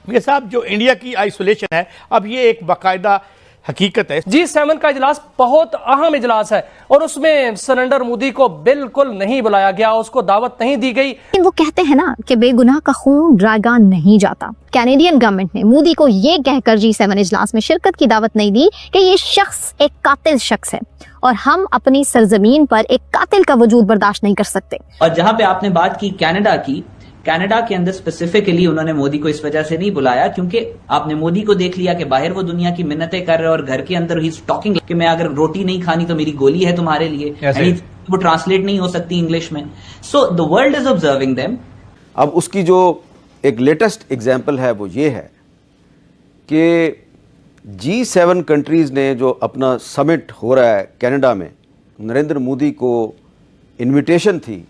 یہ صاحب جو انڈیا کی آئسولیشن ہے اب یہ ایک باقاعدہ حقیقت ہے. G7 کا اجلاس بہت اہم اجلاس ہے اور اس میں نریندر مودی کو بالکل نہیں بلایا گیا، اس کو دعوت نہیں دی گئی. وہ کہتے ہیں نا کہ بے گناہ کا خون ڈرائیگا نہیں جاتا. کینیڈین گورنمنٹ نے مودی کو یہ کہہ کر G7 اجلاس میں شرکت کی دعوت نہیں دی کہ یہ شخص ایک قاتل شخص ہے اور ہم اپنی سرزمین پر ایک قاتل کا وجود برداشت نہیں کر سکتے. اور جہاں پہ آپ نے بات کی کینیڈا کی، کینیڈا کے اندر اسپیسیفکلی انہوں نے مودی کو اس وجہ سے نہیں بلایا کیونکہ آپ نے مودی کو دیکھ لیا کہ باہر وہ دنیا کی منتیں کر رہے اور گھر کے اندر ہی ٹاکنگ کہ میں اگر روٹی نہیں کھانی تو میری گولی ہے تمہارے لیے، وہ ٹرانسلیٹ نہیں ہو سکتی انگلش میں. سو the world is observing them. اب اس کی جو ایک لیٹسٹ ایگزامپل ہے وہ یہ ہے کہ G7 کنٹریز نے جو اپنا سمٹ ہو رہا ہے کینیڈا میں، نریندر مودی کو انویٹیشن تھی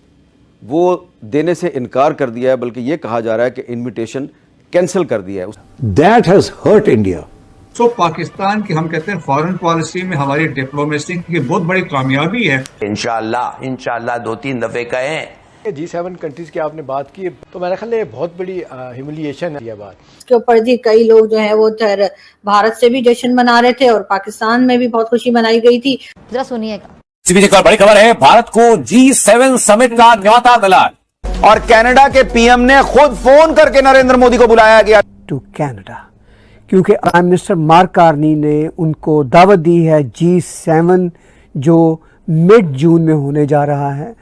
وہ دینے سے انکار کر دیا ہے، بلکہ یہ کہا جا رہا ہے کہ انویٹیشن کینسل کر دیا ہے. That has hurt India. سو پاکستان کی ہم کہتے ہیں فارن پالیسی میں ہماری ڈپلومیسی کی بہت بڑی کامیابی ہے. انشاءاللہ 2-3 دفعے کہیں. G7 کنٹریز کی آپ نے بات کی تو میرا خیال ہے بہت بڑی ہیوملیشن ہے یہ بات. اس کے اوپر جی کئی لوگ جو ہیں وہ بھارت سے بھی جشن منا رہے تھے اور پاکستان میں بھی بہت خوشی منائی گئی تھی. ذرا سنیے گا. ایک اور بڑی خبر ہے، بھارت کو G7 سمٹ کا نیوتا ملا اور کینیڈا کے پی ایم نے خود فون کر کے نریندر مودی کو بلایا گیا ٹو کینیڈا کیونکہ پرائم منسٹر مارک کارنی نے ان کو دعوت دی ہے G7 جو مڈ جون میں ہونے جا رہا ہے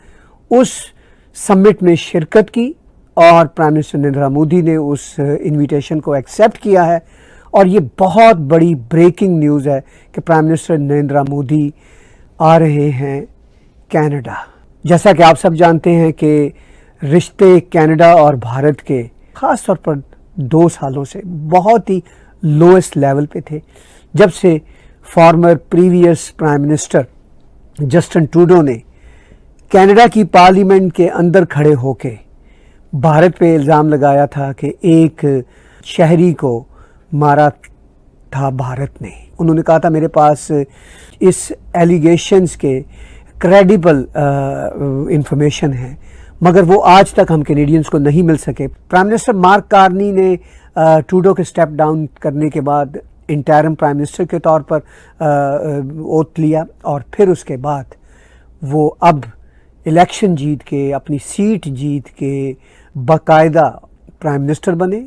اس سمٹ میں شرکت کی، اور پرائم منسٹر نریندر مودی نے اس انویٹیشن کو ایکسیپٹ کیا ہے. اور یہ بہت بڑی بریکنگ نیوز ہے کہ پرائم منسٹر نریندر مودی آ رہے ہیں کینیڈا. جیسا کہ آپ سب جانتے ہیں کہ رشتے کینیڈا اور بھارت کے خاص طور پر 2 سالوں سے بہت ہی لوئسٹ لیول پہ تھے جب سے former previous prime minister Justin Trudeau نے کینیڈا کی پارلیمنٹ کے اندر کھڑے ہو کے بھارت پہ الزام لگایا تھا کہ ایک شہری کو مارا تھا بھارت نے. انہوں نے کہا تھا میرے پاس اس ایلیگیشنز کے کریڈیبل انفارمیشن ہے، مگر وہ آج تک ہم کینیڈینز کو نہیں مل سکے. پرائم منسٹر مارک کارنی نے ٹروڈو کے اسٹیپ ڈاؤن کرنے کے بعد انٹرم پرائم منسٹر کے طور پر اوتھ لیا، اور پھر اس کے بعد وہ اب الیکشن جیت کے اپنی سیٹ جیت کے باقاعدہ پرائم منسٹر بنے،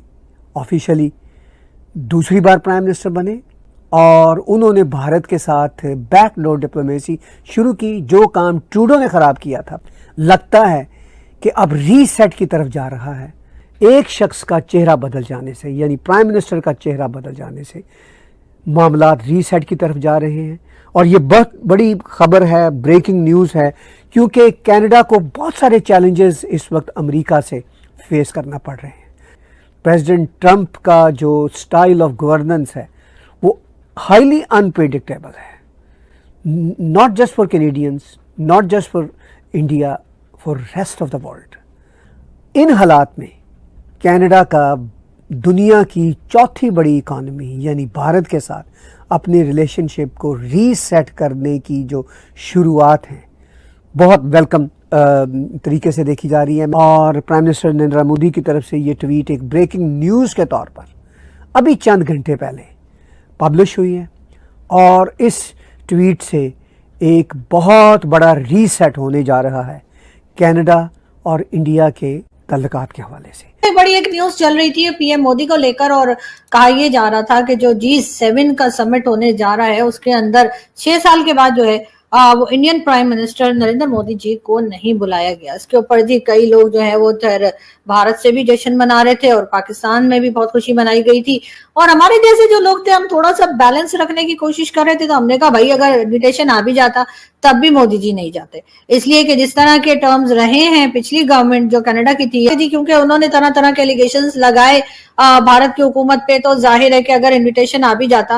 آفیشلی دوسری بار پرائم منسٹر بنے، اور انہوں نے بھارت کے ساتھ بیک ڈور ڈپلومیسی شروع کی جو کام ٹروڈو نے خراب کیا تھا. لگتا ہے کہ اب ری سیٹ کی طرف جا رہا ہے. ایک شخص کا چہرہ بدل جانے سے، یعنی پرائم منسٹر کا چہرہ بدل جانے سے معاملات ری سیٹ کی طرف جا رہے ہیں. اور یہ بہت بڑی خبر ہے، بریکنگ نیوز ہے، کیونکہ کینیڈا کو بہت سارے چیلنجز اس وقت امریکہ سے فیس کرنا پڑ رہے ہیں. پریزیڈنٹ ٹرمپ کا جو سٹائل آف گورننس ہے وہ ہائیلی انپریڈکٹیبل ہے، not just for Canadians, not just for India, for rest of the world. ان حالات میں کینیڈا کا دنیا کی 4تھی بڑی اکانومی یعنی بھارت کے ساتھ اپنے ریلیشن شپ کو ری سیٹ کرنے کی جو شروعات ہیں بہت ویلکم طریقے سے دیکھی جا رہی ہیں. اور پرائم منسٹر نریندر مودی کی طرف سے یہ ٹویٹ ایک بریکنگ نیوز کے طور پر ابھی چند گھنٹے پہلے پبلش ہوئی ہے، اور اس ٹویٹ سے ایک بہت بڑا ری سیٹ ہونے جا رہا ہے کینیڈا اور انڈیا کے تعلقات کے حوالے سے. بڑی ایک نیوز چل رہی تھی پی ایم مودی کو لے کر، اور کہا یہ جا رہا تھا کہ جو G7 کا سمٹ ہونے جا رہا ہے اس کے اندر 6 سال کے بعد جو ہے وہ Indian prime minister Narendra Modi ji کو نہیں بلایا گیا. اس کے اوپر جی کئی لوگ جو ہیں وہ بھارت سے بھی جشن منا رہے تھے اور پاکستان میں بھی بہت خوشی منائی گئی تھی. اور ہمارے جیسے جو لوگ تھے ہم تھوڑا سا بیلنس رکھنے کی کوشش کر رہے تھے، تو ہم نے کہا بھائی اگر انویٹیشن آ بھی جاتا تب بھی مودی جی نہیں جاتے، اس لیے کہ جس طرح کے ٹرمز رہے ہیں پچھلی گورنمنٹ جو کینیڈا کی تھی جی، کیونکہ انہوں نے طرح طرح کے ایلیگیشنز لگائے بھارت کی حکومت پہ، تو ظاہر ہے کہ اگر انویٹیشن آ بھی جاتا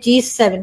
G7